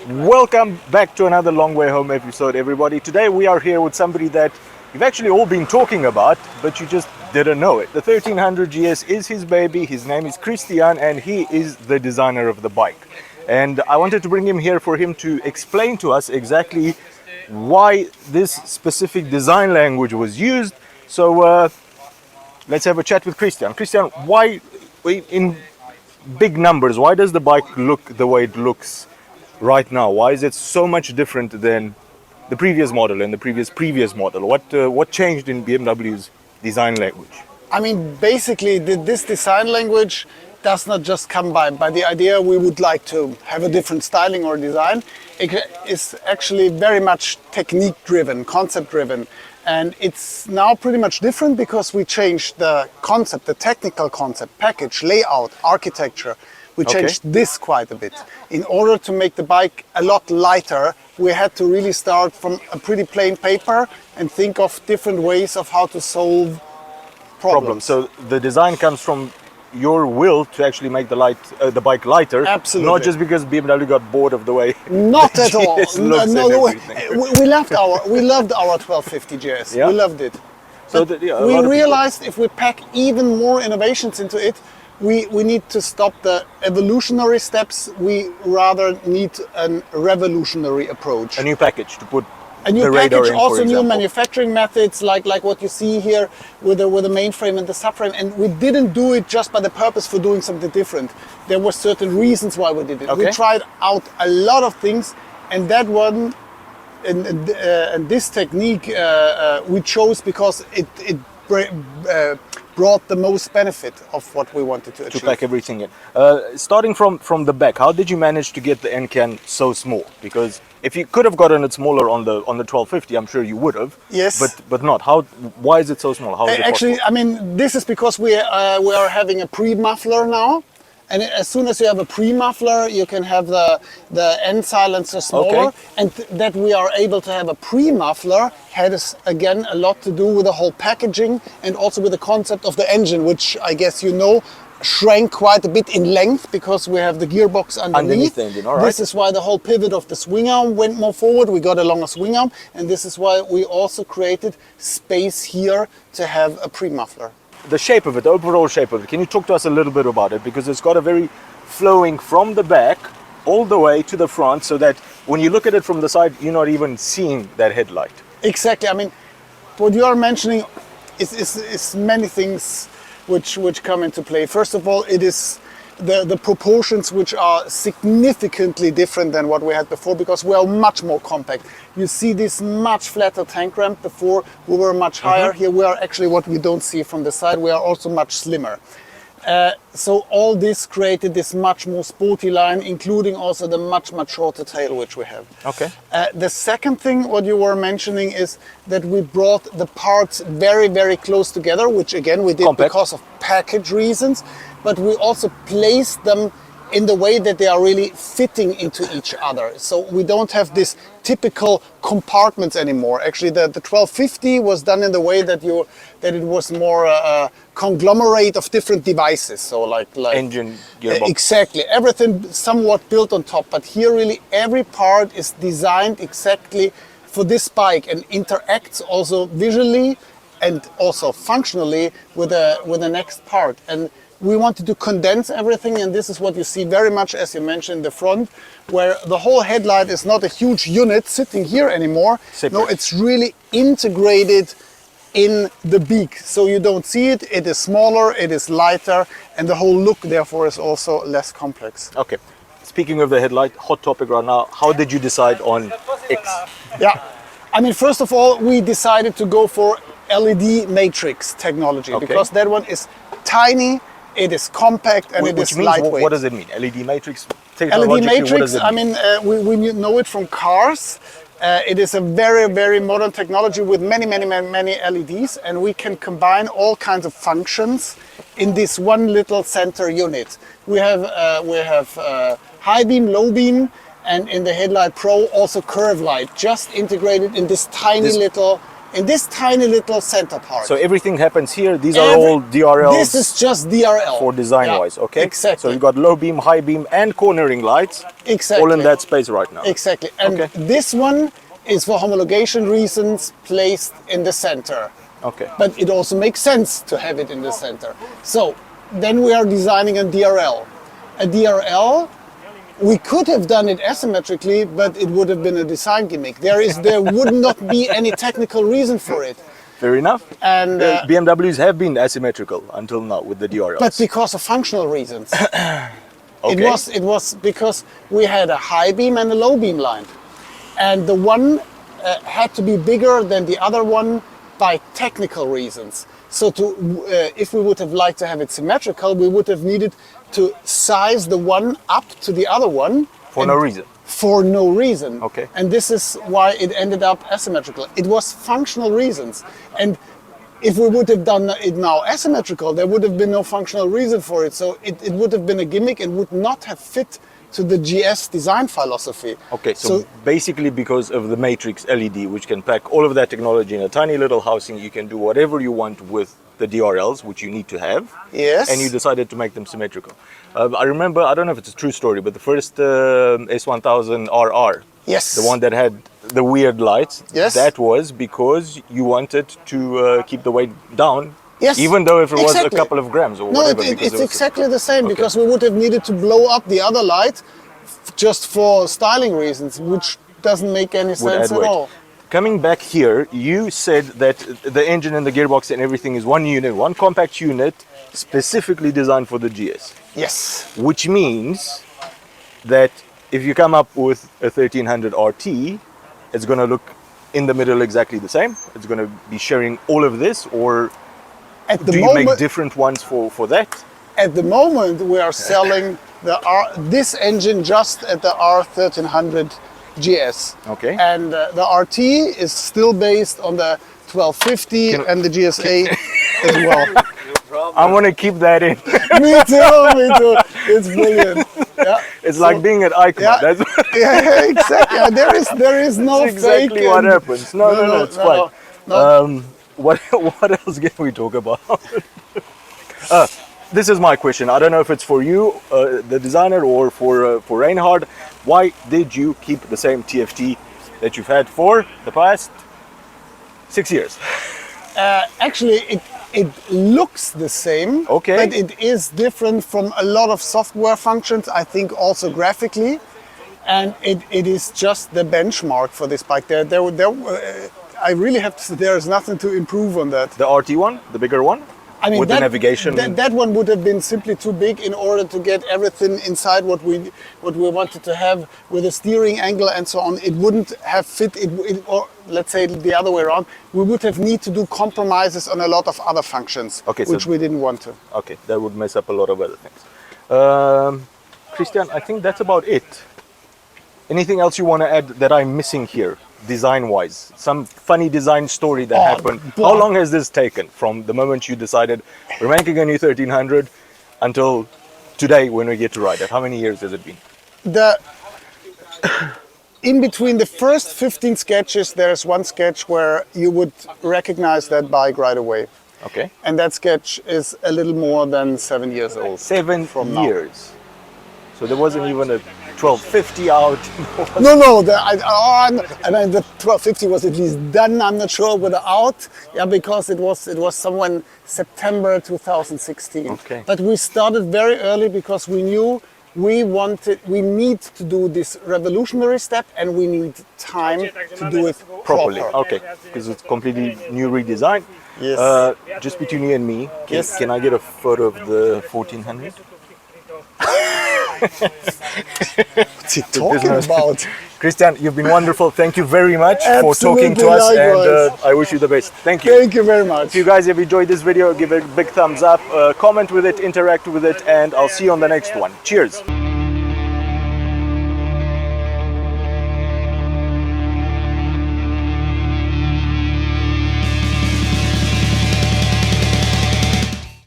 Welcome back to another Long Way Home episode, everybody. Today we are here with somebody that you've actually all been talking about, but you just didn't know it. The 1300 GS is his baby. His name is Christian, and he is the designer of the bike. And I wanted to bring him here for him to explain to us exactly why this specific design language was used. So let's have a chat with Christian. Christian, why, in big numbers, why does the bike look the way it looks right now? Why is it so much different than the previous model and the previous model? What changed in BMW's design language? I mean, basically, this design language does not just come by the idea we would like to have a different styling or design. It is actually very much technique driven, concept driven. And it's now pretty much different because we changed the concept, the technical concept, package, layout, architecture. We changed this quite a bit. In order to make the bike a lot lighter, we had to really start from a pretty plain paper and think of different ways of how to solve problems. So the design comes from your will to actually make the bike lighter. Absolutely. Not just because BMW got bored of the way Not at all. No, we loved our 1250 GS. Yeah? We loved it. So We realized if we pack even more innovations into it, we need to stop the evolutionary steps. We rather need a revolutionary approach. a new package to put A new the radar package, in, for also new example. manufacturing methods, like what you see here with the mainframe and the subframe. And we didn't do it just by the purpose for doing something different. There were certain reasons why we did it. Okay. We tried out a lot of things, and that one, and this technique we chose because it brought the most benefit of what we wanted to achieve. To pack everything in. Starting from the back, how did you manage to get the end can so small? Because if you could have gotten it smaller on the 1250, I'm sure you would have. Yes. But not. Why is it so small? How is it Actually, possible? I mean, this is because we are having a pre-muffler now. And as soon as you have a pre-muffler, you can have the end silencer smaller. Okay. And that we are able to have a pre-muffler has, again, a lot to do with the whole packaging and also with the concept of the engine, which I guess you know, shrank quite a bit in length because we have the gearbox underneath. the engine, all right. This is why the whole pivot of the swing arm went more forward. We got a longer swing arm. And this is why we also created space here to have a pre-muffler. The shape of it, the overall shape of it, can you talk to us a little bit about it? Because it's got a very flowing from the back all the way to the front, so that when you look at it from the side, you're not even seeing that headlight. Exactly. I mean, what you are mentioning is many things which come into play. First of all, it is the proportions which are significantly different than what we had before because we are much more compact. You see this much flatter tank ramp. Before we were much higher. Here we are actually what we don't see from the side. We are also much slimmer. So all this created this much more sporty line, including also the much shorter tail which we have. Okay. The second thing what you were mentioning is that we brought the parts very close together, which again we did Compact. because of package reasons, but we also placed them in the way that they are really fitting into each other. So we don't have this typical compartments anymore. Actually, the 1250 was done in the way that it was more a conglomerate of different devices. So like Engine, gearbox. exactly, everything somewhat built on top. But here, really, every part is designed exactly for this bike and interacts also visually and also functionally with the next part. And we wanted to condense everything, and this is what you see very much, as you mentioned, in the front, where the whole headlight is not a huge unit sitting here anymore. Separate. No, it's really integrated in the beak. So you don't see it, it is smaller, it is lighter, and the whole look, therefore, is also less complex. Okay. Speaking of the headlight, hot topic right now, how did you decide on X? Yeah, I mean, first of all, we decided to go for LED matrix technology because that one is tiny, it is compact, and it Which is means, lightweight. what does it mean? LED matrix? LED Technologically, what matrix, does it I mean? mean, we know it from cars. It is a very modern technology with many LEDs, and we can combine all kinds of functions in this one little center unit. We have high beam, low beam, and in the Headlight Pro also curve light, just integrated in this tiny little in this tiny little center part. So everything happens here. These are all DRLs. This is just DRL. For design-wise, okay? Exactly. So you've got low beam, high beam, and cornering lights. Exactly. All in that space right now. Exactly. And Okay. this one is for homologation reasons placed in the center. Okay. But it also makes sense to have it in the center. So then we are designing a DRL. A DRL, we could have done it asymmetrically, but it would have been a design gimmick. There would not be any technical reason for it. Fair enough. And BMWs have been asymmetrical until now with the DRLs. but because of functional reasons. Okay. It was because we had a high beam and a low beam line. And the one had to be bigger than the other one by technical reasons. So if we would have liked to have it symmetrical, we would have needed to size the one up to the other one. For no reason. For no reason. Okay. And this is why it ended up asymmetrical. It was functional reasons. And if we would have done it now asymmetrical, there would have been no functional reason for it. So it would have been a gimmick and would not have fit to the GS design philosophy. Okay, so basically because of the matrix LED, which can pack all of that technology in a tiny little housing, you can do whatever you want with the DRLs, which you need to have. Yes. And you decided to make them symmetrical. I remember, I don't know if it's a true story, but the first S1000RR, Yes. the one that had the weird lights, Yes. that was because you wanted to keep the weight down. Yes, Even though if it was a exactly. couple of grams or No, whatever. it's because it was- exactly the same Okay. because we would have needed to blow up the other light just for styling reasons, which doesn't make any would sense add at weight. all. Coming back here, you said that the engine and the gearbox and everything is one unit, one compact unit, specifically designed for the GS. Yes. Which means that if you come up with a 1300 RT, it's going to look in the middle exactly the same. It's going to be sharing all of this, or At the do you moment, make different ones for that? at the moment we are selling this engine just at the R1300 GS. Okay. And the RT is still based on the 1250 and the GSA as well. I want to keep that in. Me too. It's brilliant. Yeah. It's like being at ICMA. Yeah. That's Yeah, exactly. There is no exactly fake what and- happens. No, it's fine. no. What else can we talk about? This is my question. I don't know if it's for you, the designer, or for Reinhard. Why did you keep the same TFT that you've had for the past 6 years? Actually, it looks the same, Okay. but it is different from a lot of software functions, I think also graphically. And it is just the benchmark for this bike. I really have to say there is nothing to improve on that. The RT one, the bigger one, I mean, with the navigation. That one would have been simply too big in order to get everything inside what we wanted to have with the steering angle and so on. It wouldn't have fit. Or let's say the other way around. We would have need to do compromises on a lot of other functions, Okay, so- which we didn't want to. Okay, that would mess up a lot of other things. Christian, I think that's about it. Anything else you want to add that I'm missing here, design-wise? Some funny design story that happened. How long has this taken from the moment you decided we're making a new 1300 until today when we get to ride it? How many years has it been? In between the first 15 sketches, there's one sketch where you would recognize that bike right away. Okay. And that sketch is a little more than 7 years old. 7 From now. years. So there wasn't even a 1250 out. No, the 1250 was at least done. I'm not sure whether out, because it was somewhere in September 2016. Okay. But we started very early because we knew we need to do this revolutionary step, and we need time to do it Properly. proper. Okay. Because it's completely new redesign. Yes. Just between you and me, Yes. can I get a photo of the 1400? What's he talking about? Christian, you've been wonderful. Thank you very much for Absolutely, talking to us, and likewise. I wish you the best. Thank you. Thank you very much. If you guys have enjoyed this video, give it a big thumbs up, comment with it, interact with it, and I'll see you on the next one. Cheers.